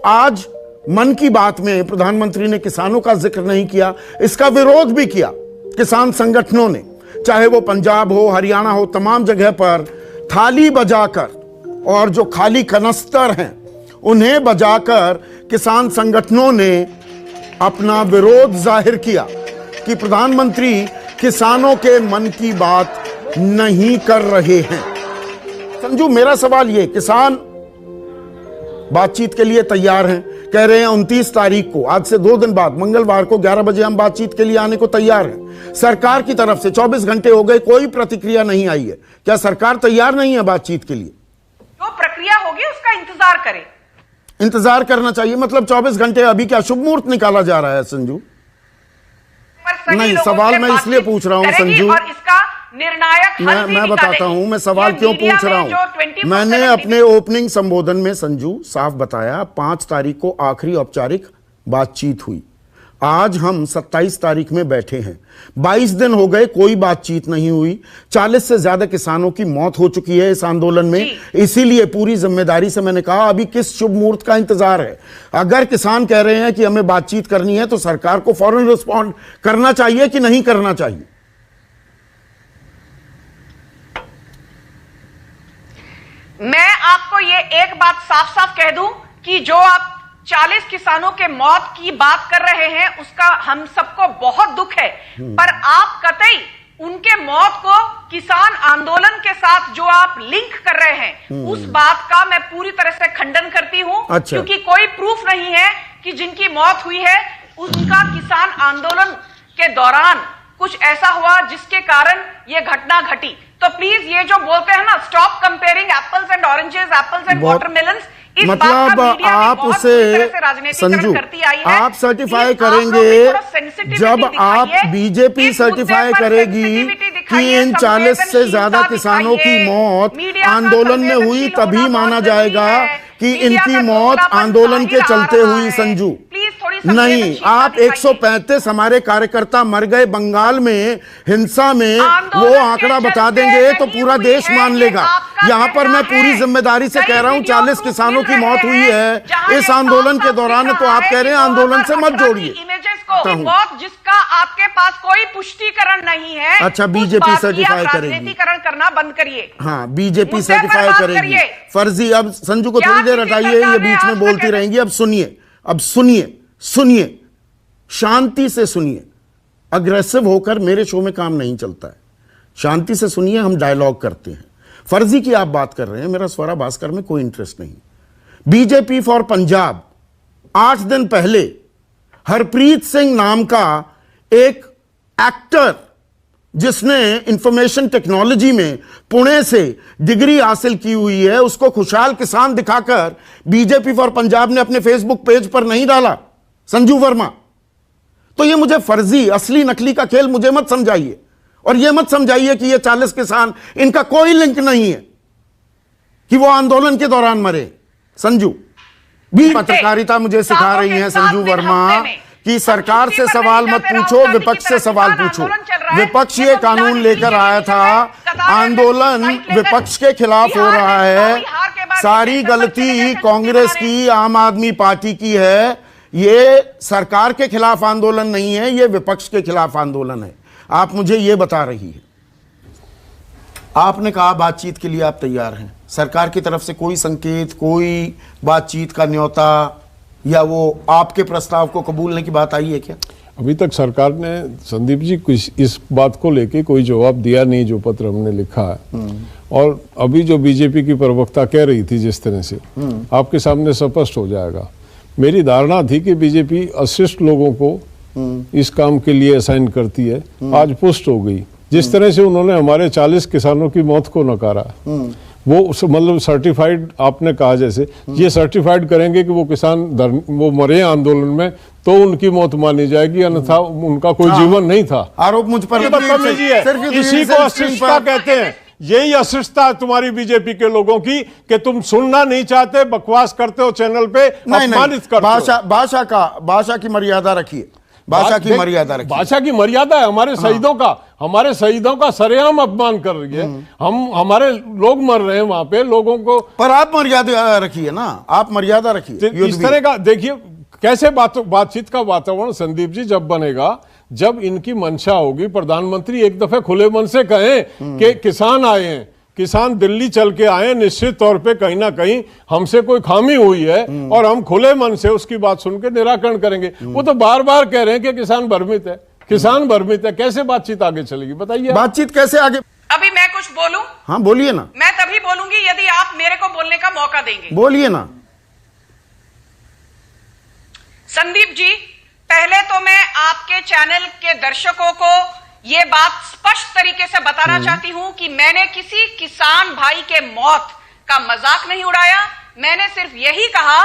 आज मन की बात में प्रधानमंत्री ने किसानों का जिक्र नहीं किया, इसका विरोध भी किया किसान संगठनों ने, चाहे वो पंजाब हो, हरियाणा हो, तमाम जगह पर थाली बजाकर और जो खाली कनस्तर हैं उन्हें बजाकर किसान संगठनों ने अपना विरोध जाहिर किया कि प्रधानमंत्री किसानों के मन की बात नहीं कर रहे हैं। संजू, मेरा सवाल ये, किसान बातचीत के लिए तैयार हैं, कह रहे हैं 29 तारीख को, आज से 2 दिन बाद मंगलवार को 11 बजे हम बातचीत के लिए आने को तैयार हैं। सरकार की तरफ से 24 घंटे हो गए, कोई प्रतिक्रिया नहीं आई है। क्या सरकार तैयार नहीं है बातचीत के लिए? जो प्रक्रिया होगी उसका इंतजार करें। इंतजार करना चाहिए मतलब 24 घंटे? अभी क्या शुभ मुहूर्त निकाला जा रहा है संजू? नहीं, सवाल मैं इसलिए पूछ रहा हूं संजू, और इसका निर्णायक मैं बताता हूं मैं सवाल क्यों पूछ रहा हूं। मैंने अपने ओपनिंग संबोधन में संजू साफ बताया 5 तारीख को आखिरी औपचारिक बातचीत हुई। आज हम 27 तारीख में बैठे हैं, 22 दिन हो गए, कोई बातचीत नहीं हुई। 40 से ज्यादा किसानों की मौत हो चुकी है इस आंदोलन में। इसीलिए पूरी जिम्मेदारी से मैंने कहा अभी किस शुभ मुहूर्त का इंतजार है। अगर किसान कह रहे हैं कि हमें बातचीत करनी है तो सरकार को फौरन रिस्पॉन्ड करना चाहिए कि नहीं करना चाहिए? मैं आपको ये एक बात साफ साफ कह दूं कि जो आप 40 किसानों के मौत की बात कर रहे हैं उसका हम सबको बहुत दुख है, पर आप कतई उनके मौत को किसान आंदोलन के साथ जो आप लिंक कर रहे हैं उस बात का मैं पूरी तरह से खंडन करती हूं। अच्छा। क्योंकि कोई प्रूफ नहीं है कि जिनकी मौत हुई है उनका किसान आंदोलन के दौरान कुछ ऐसा हुआ जिसके कारण यह घटना घटी। तो प्लीज ये जो बोलते हैं ना, stop comparing apples and oranges, apples and watermelons, मतलब आप उसे संजू आप सर्टिफाई करेंगे जब आप बीजेपी सर्टिफाई करेगी कि इन 40 से ज्यादा किसानों की मौत आंदोलन में हुई, तभी माना जाएगा कि इनकी मौत आंदोलन के चलते हुई। संजू नहीं, आप 135 हमारे कार्यकर्ता मर गए बंगाल में हिंसा में, वो आंकड़ा बता देंगे तो पूरा देश मान लेगा। यहां पर मैं पूरी जिम्मेदारी से कह रहा हूं 40 किसानों की मौत हुई है इस आंदोलन के दौरान, तो आप कह रहे हैं आंदोलन से मत जोड़िए। मौत जिसका आपके पास कोई पुष्टिकरण नहीं है। अच्छा, बीजेपी सर्टिफाई करेगी? राजनीतिकरण करना बंद करिए। हाँ, बीजेपी सर्टिफाई करेगी। फर्जी, अब संजू को थोड़ी देर हटाइए, ये बीच में बोलती रहेंगी। अब सुनिए, अब सुनिए, शांति से सुनिए। अग्रेसिव होकर मेरे शो में काम नहीं चलता है, शांति से सुनिए, हम डायलॉग करते हैं। फर्जी की आप बात कर रहे हैं, मेरा स्वरा भास्कर में कोई इंटरेस्ट नहीं। बीजेपी फॉर पंजाब 8 दिन पहले हरप्रीत सिंह नाम का एक एक्टर जिसने इंफॉर्मेशन टेक्नोलॉजी में पुणे से डिग्री हासिल की हुई है, उसको खुशहाल किसान दिखाकर बीजेपी फॉर पंजाब ने अपने फेसबुक पेज पर नहीं डाला संजू वर्मा। तो ये मुझे फर्जी असली नकली का खेल मुझे मत समझाइए, और ये मत समझाइए कि ये 40 किसान, इनका कोई लिंक नहीं है कि वो आंदोलन के दौरान मरे। संजू भी पत्रकारिता मुझे सिखा रही है संजू वर्मा कि सरकार से सवाल मत पूछो, विपक्ष से सवाल पूछो। विपक्ष ये कानून लेकर आया था, आंदोलन विपक्ष के खिलाफ हो रहा है, सारी गलती कांग्रेस की, आम आदमी पार्टी की है। ये सरकार के खिलाफ आंदोलन नहीं है, ये विपक्ष के खिलाफ आंदोलन है। आप मुझे ये बता रही है, आपने कहा बातचीत के लिए आप तैयार हैं, सरकार की तरफ से कोई संकेत, कोई बातचीत का न्योता या वो आपके प्रस्ताव को कबूलने की बात आई है क्या? अभी तक सरकार ने संदीप जी कुछ इस बात को लेके कोई जवाब दिया नहीं, जो पत्र हमने लिखा है। और अभी जो बीजेपी की प्रवक्ता कह रही थी जिस तरह से, आपके सामने स्पष्ट हो जाएगा। मेरी धारणा थी कि बीजेपी अशिष्ट लोगों को इस काम के लिए असाइन करती है, आज पुष्ट हो गई। जिस तरह से उन्होंने हमारे 40 किसानों की मौत को नकारा, वो मतलब सर्टिफाइड, आपने कहा जैसे ये सर्टिफाइड करेंगे कि वो किसान वो मरे आंदोलन में तो उनकी मौत मानी जाएगी, अन्यथा उनका कोई जीवन नहीं था। आरोप मुझ पर इसी को अशिष्टता कहते हैं। यही अशिष्टता है तुम्हारी बीजेपी के लोगों की कि तुम सुनना नहीं चाहते, बकवास करते हो चैनल पे, अपमानित करते हो। भाषा की मर्यादा रखिए। भाषा की मर्यादा रखिए। भाषा की मर्यादा है। हमारे शहीदों का सरेआम अपमान कर रही है। हमारे लोग मर रहे हैं वहां पे, लोगों को। पर आप मर्यादा रखिए ना, आप मर्यादा रखिए। इस तरह का देखिए कैसे बातचीत का वातावरण संदीप जी जब बनेगा, जब इनकी मंशा होगी, प्रधानमंत्री एक दफे खुले मन से कहें कि किसान आए हैं, किसान दिल्ली चल के आए, निश्चित तौर पे कहीं ना कहीं हमसे कोई खामी हुई है और हम खुले मन से उसकी बात सुन के निराकरण करेंगे। वो तो बार बार कह रहे हैं कि किसान भ्रमित है, किसान भ्रमित है। कैसे बातचीत आगे चलेगी बताइए? बातचीत कैसे आगे? अभी मैं कुछ बोलूं? हाँ बोलिए ना। मैं तभी बोलूंगी यदि आप मेरे को बोलने का मौका देंगे। बोलिए ना। संदीप जी, पहले तो मैं आपके चैनल के दर्शकों को यह बात स्पष्ट तरीके से बताना चाहती हूं कि मैंने किसी किसान भाई के मौत का मजाक नहीं उड़ाया। मैंने सिर्फ यही कहा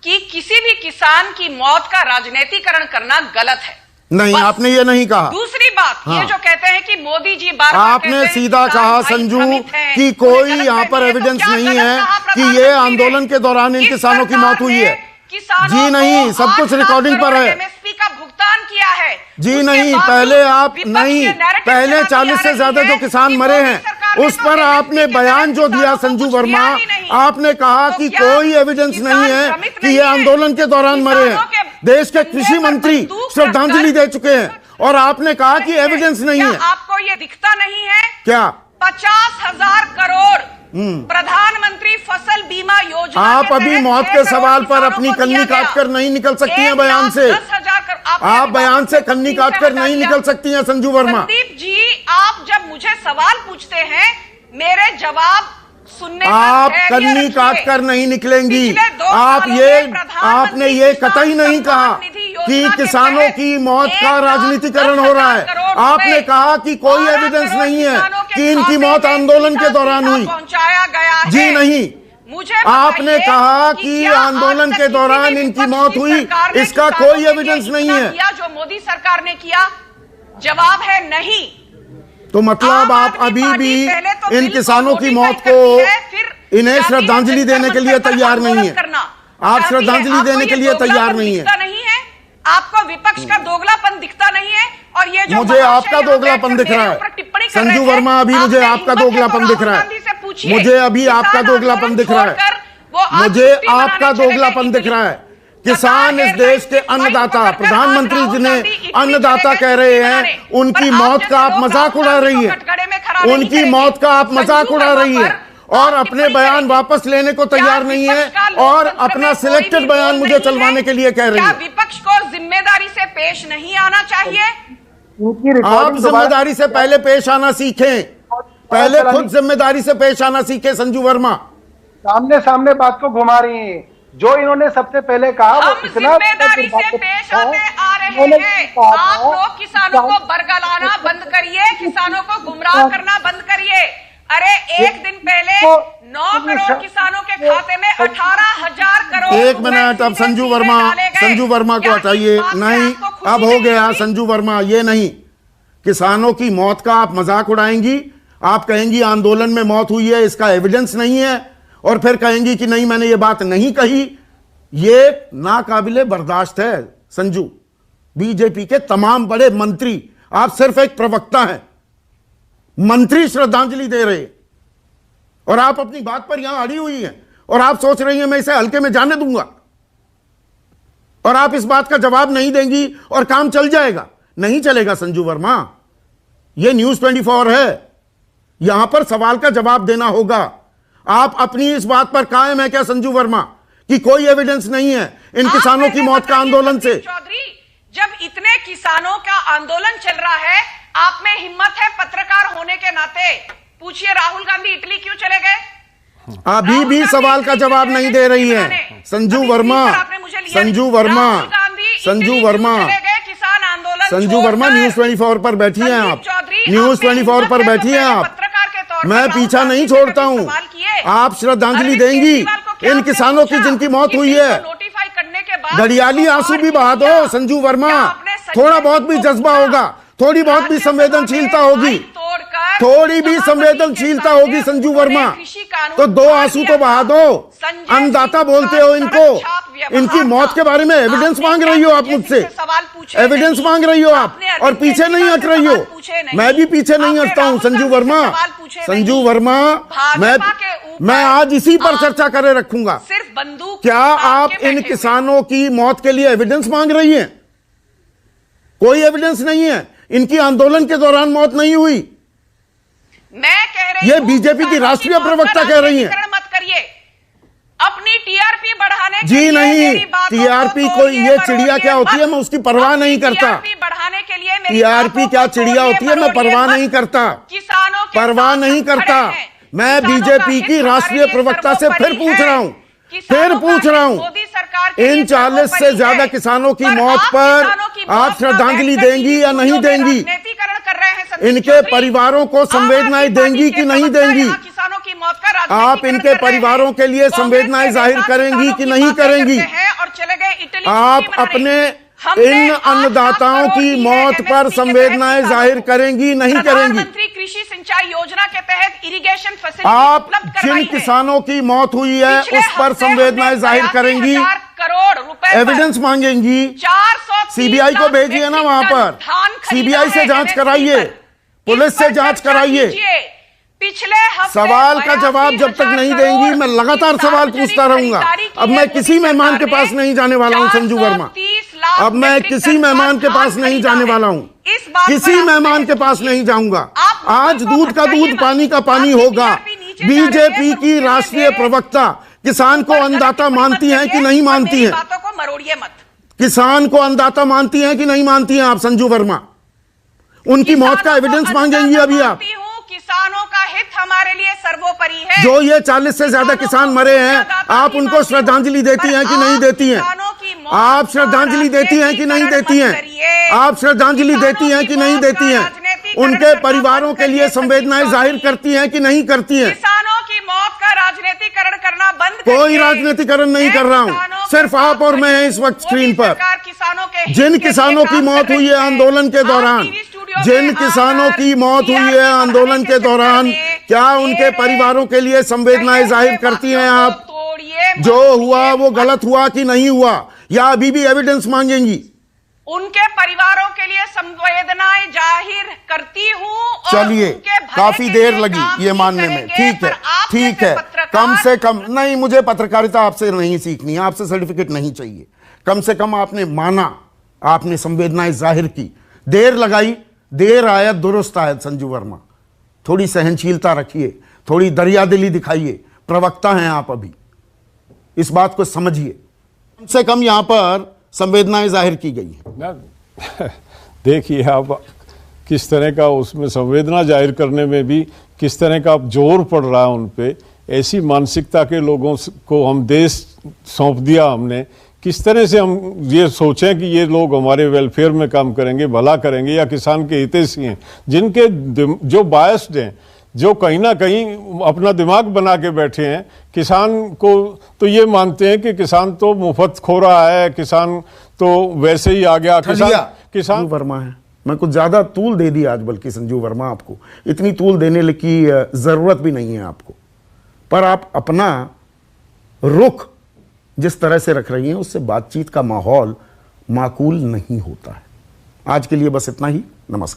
कि किसी भी किसान की मौत का राजनीतिकरण करना गलत है। नहीं, आपने ये नहीं कहा। दूसरी बात, ये जो कहते हैं कि मोदी जी बार आपने सीधा कहा संजू कि कोई यहाँ पर एविडेंस नहीं है कि ये आंदोलन के दौरान इन किसानों की मौत हुई है। जी नहीं, सब कुछ रिकॉर्डिंग पर है। एमएसपी का भुगतान किया है। जी नहीं, पहले आप नहीं, पहले 40 से ज्यादा जो किसान मरे हैं उस पर आपने बयान जो दिया संजू वर्मा, आपने कहा कि कोई एविडेंस नहीं है कि ये आंदोलन के दौरान मरे हैं। देश के कृषि मंत्री श्रद्धांजलि दे चुके हैं और आपने कहा कि एविडेंस नहीं है। आपको ये दिखता नहीं है क्या? 50,000 करोड़ प्रधानमंत्री फसल बीमा योजना। आप अभी मौत के सवाल पर अपनी कन्नी काट कर नहीं निकल सकती हैं बयान से। आप बयान से कन्नी काट कर नहीं निकल सकती हैं संजू वर्मा। संदीप जी, आप जब मुझे सवाल पूछते हैं, मेरे जवाब सुनने आप कन्नी काट कर नहीं निकलेंगी। आपने ये कतई नहीं कहा कि किसानों की मौत का राजनीतिकरण हो रहा है। आपने कहा कि कोई एविडेंस नहीं है कि इनकी मौत आंदोलन के दौरान हुई। पहुंचाया गया जी नहीं, आपने कहा कि आंदोलन के दौरान इनकी मौत हुई, इसका कोई एविडेंस नहीं है। जो मोदी सरकार ने किया, जवाब है नहीं। तो मतलब आप अभी भी इन किसानों की मौत को इन्हें श्रद्धांजलि देने के लिए तैयार नहीं है। आप श्रद्धांजलि देने के लिए तैयार नहीं है। आपको विपक्ष का दोगलापन दिखता नहीं है। और ये जो मुझे आपका दोगलापन दिख रहा है संजू वर्मा, अभी मुझे आपका दोगलापन दिख रहा है। मुझे अभी आपका दोगलापन दिख रहा है। मुझे आपका दोगलापन दिख रहा है। किसान इस देश के अन्नदाता, प्रधानमंत्री जिन्हें अन्नदाता कह रहे हैं, उनकी मौत का आप मजाक उड़ा रही है। उनकी मौत का आप मजाक उड़ा रही है और अपने बयान वापस लेने को तैयार नहीं है और अपना सिलेक्टेड बयान मुझे चलवाने के लिए कह रही है। विपक्ष को जिम्मेदारी से पेश नहीं आना चाहिए। आप जिम्मेदारी से पहले पेश आना सीखें। पहले खुद जिम्मेदारी से पेश आना सीखें संजू वर्मा। सामने सामने बात को घुमा रही हैं। जो इन्होंने सबसे पहले कहा वो हम जिम्मेदारी से पेश आते आ रहे हैं। आप लोग किसानों को बरगलाना बंद करिए, किसानों को गुमराह करना बंद करिए। अरे एक दिन पहले 9 करोड़ किसानों के खाते में 18,000 करोड़। एक मिनट, अब संजू वर्मा को हटाइए। नहीं, अब हो गया संजू वर्मा, ये नहीं। किसानों की मौत का आप मजाक उड़ाएंगी। आप कहेंगी आंदोलन में मौत हुई है, इसका एविडेंस नहीं है, और फिर कहेंगी कि नहीं मैंने ये बात नहीं कही। ये नाकाबिले बर्दाश्त है संजू। बीजेपी के तमाम बड़े मंत्री, आप सिर्फ एक प्रवक्ता हैं। मंत्री श्रद्धांजलि दे रहे और आप अपनी बात पर यहां अड़ी हुई हैं और आप सोच रही हैं मैं इसे हल्के में जाने दूंगा और आप इस बात का जवाब नहीं देंगी और काम चल जाएगा। नहीं चलेगा संजू वर्मा, यह न्यूज 24 है। यहां पर सवाल का जवाब देना होगा। आप अपनी इस बात पर कायम है क्या संजू वर्मा कि कोई एविडेंस नहीं है इन किसानों की मौत का आंदोलन से? चौधरी, जब इतने किसानों का आंदोलन चल रहा है, आप में हिम्मत है पत्रकार होने के नाते? पूछिए राहुल गांधी इटली क्यों चले गए? अभी भी सवाल का जवाब नहीं दे रही है संजू वर्मा। संजू वर्मा न्यूज 24 पर बैठी हैं आप। न्यूज 24 पर बैठी हैं आप। मैं पीछा नहीं छोड़ता हूं। आप श्रद्धांजलि देंगी इन किसानों की जिनकी मौत हुई है। घड़ियाली आंसू भी बहा दो संजू वर्मा। थोड़ा बहुत भी जज्बा होगा, थोड़ी बहुत भी संवेदनशीलता होगी, थोड़ी भी संवेदनशीलता होगी संजू वर्मा। कानून तो दो फाड़ आंसू दिया तो बहा था। दो। संजय अन्नदाता सिंह बोलते का हो इनको, सड़क छाप व्यवहार इनकी था। मौत के बारे में एविडेंस आपने मांग क्या रही हो आप संजय मुझसे, सिंह से सवाल पूछे एविडेंस नहीं? मांग रही हो आप, आपने और अरविंद पीछे नहीं केजरीवाल हट से रही हो। सवाल पूछे नहीं। मैं भी पीछे नहीं आपने हटता हूं राहुल संजू गांधी से वर्मा। सवाल पूछे संजू नहीं। वर्मा, भाजपा के ऊपर मैं आज इसी पर आप चर्चा करे रखूंगा। सिर्फ बंदूक क्या तान आप के इन बैठे किसानों की मौत के लिए एविडेंस मांग रही हैं? कोई एविडेंस नहीं है, इनकी आंदोलन के दौरान मौत नहीं हुई। मैं कह रही ये हूं, बीजेपी की किसानों राष्ट्रीय मौत प्रवक्ता पर कह रही हैं। राजनीतिकरण मत करिए। अपनी टीआरपी बढ़ाने के जी लिए नहीं, मेरी बातों को टीआरपी तोड़िए, कोई ये चिड़िया मरोड़िए क्या होती है, मत। मैं उसकी परवाह नहीं अपनी करता। टीआरपी बढ़ाने के लिए मेरी टीआरपी बातों क्या को चिड़िया तोड़िए, होती है, मैं मरोड़िए परवाह मत। नहीं करता। किसानों के परवाह साथ नहीं हम खड़े करता। हैं। मैं किसानों का बीजेपी हित की हमारे राष्ट्रीय लिए प्रवक्ता से फिर सर्वोपरि पूछ है। रहा हूं, किसानों फिर का पूछ हित रहा हूं, मोदी सरकार के लिए इन 40 से सर्वोपरि ज्यादा है। किसानों की पर मौत आप पर किसानों की आप मौत श्रद्धांजलि पर देंगी या नहीं वीडियो में देंगी? राजनीतिकरण कर रहे हैं संदीप इनके चौधरी। परिवारों को आम आदमी संवेदनाएं पार्टी देंगी के कि नहीं प्रवक्ता देंगी? यहाँ किसानों की मौत का आप राजनीतिकरण इनके कर रहे हैं। परिवारों के लिए कांग्रेस संवेदनाएं के जाहिर नेता करेंगी किसानों कि की नहीं बातें करेंगी? करते हैं और चले गए इटली आप बनाने। अपने हमने इन 8 अन्नदाताओं करोड़ की दिए मौत MSP पर के संवेदनाएं तहत जाहिर किसानों को। करेंगी नहीं करेंगी? प्रधानमंत्री कृषि सिंचाई योजना के तहत इरिगेशन फैसिलिटी आप उपलब्ध जिन करवाई है। किसानों की मौत हुई है पिछले उस पर हफ्ते संवेदनाएं हमने जाहिर 82,000 करेंगी, करोड़ रुपए एविडेंस मांगेंगी, 430 सीबीआई को लाख भेजिए ना मेट्रिक वहां टन पर, धान खरीदा सीबीआई से है जांच MSP कराइए, पर। पुलिस इस से पर जांच चर्चा कराइए। कीजिए। पिछले हफ्ते सवाल का जवाब जब तक नहीं देंगी मैं लगातार सवाल पूछता रहूंगा। अब मैं किसी मेहमान के पास नहीं जाने वाला हूं संजू वर्मा, अब मैं किसी मेहमान के पास नहीं जाने वाला हूं, किसी मेहमान के पास नहीं जाऊंगा। आज दूध का दूध पानी का पानी होगा। बीजेपी की राष्ट्रीय प्रवक्ता किसान को अन्नदाता मानती हैं कि नहीं मानती हैं? बातों को मरोड़िए मत। किसान को अन्नदाता मानती हैं कि नहीं मानती हैं आप संजू वर्मा? उनकी मौत का एविडेंस मांगेंगी अभी आप? किसानों का हित हमारे लिए सर्वोपरि है। जो ये 40 से ज्यादा किसान मरे हैं, आप उनको श्रद्धांजलि देती हैं कि नहीं देती हैं? आप श्रद्धांजलि देती हैं कि नहीं देती हैं? आप श्रद्धांजलि देती हैं कि नहीं देती हैं? उनके परिवारों के लिए संवेदनाएं जाहिर करती हैं कि नहीं करती हैं? किसानों की मौत का राजनीतिकरण करना बंद करिए। कोई राजनीतिकरण नहीं कर रहा हूं, सिर्फ आप और मैं हैं इस वक्त स्क्रीन पर। जिन किसानों की मौत हुई है आंदोलन के दौरान, जिन किसानों की मौत हुई है आंदोलन के दौरान, क्या उनके परिवारों के लिए संवेदनाएं जाहिर करती हैं आप? जो हुआ वो गलत हुआ कि नहीं हुआ, या अभी भी एविडेंस मांगेंगी? उनके परिवारों के लिए संवेदनाएं जाहिर करती हूं। चलिए, काफी देर लगी ये मानने में, ठीक है, ठीक है। कम से कम नहीं, मुझे पत्रकारिता आपसे नहीं सीखनी है, आपसे सर्टिफिकेट नहीं चाहिए। कम से कम आपने माना, आपने संवेदनाएं जाहिर की। देर लगाई, देर आयत दुरुस्त आयत संजू वर्मा। थोड़ी सहनशीलता रखिए, थोड़ी दरियादिली दिखाइए, प्रवक्ता हैं आप अभी, इस बात को समझिए। कम से कम यहां पर संवेदनाएं जाहिर की गई हैं। देखिए आप किस तरह का उसमें संवेदना जाहिर करने में भी किस तरह का जोर पड़ रहा है उन पे। ऐसी मानसिकता के लोगों को हम देश सौंप दिया हमने, किस तरह से हम ये सोचें कि ये लोग हमारे वेलफेयर में काम करेंगे, भला करेंगे, या किसान के हितैषी हैं, जिनके जो बायस्ड हैं, जो कहीं ना कहीं अपना दिमाग बना के बैठे हैं। किसान को तो ये मानते हैं कि किसान तो मुफ्त खो रहा है, किसान तो वैसे ही आ गया, किसान वर्मा है। मैं कुछ ज्यादा तूल दे दी आज, बल्कि संजू वर्मा आपको इतनी तूल देने की जरूरत भी नहीं है आपको, पर आप अपना रुख जिस तरह से रख रही हैं उससे बातचीत का माहौल माकूल नहीं होता है। आज के लिए बस इतना ही। नमस्कार।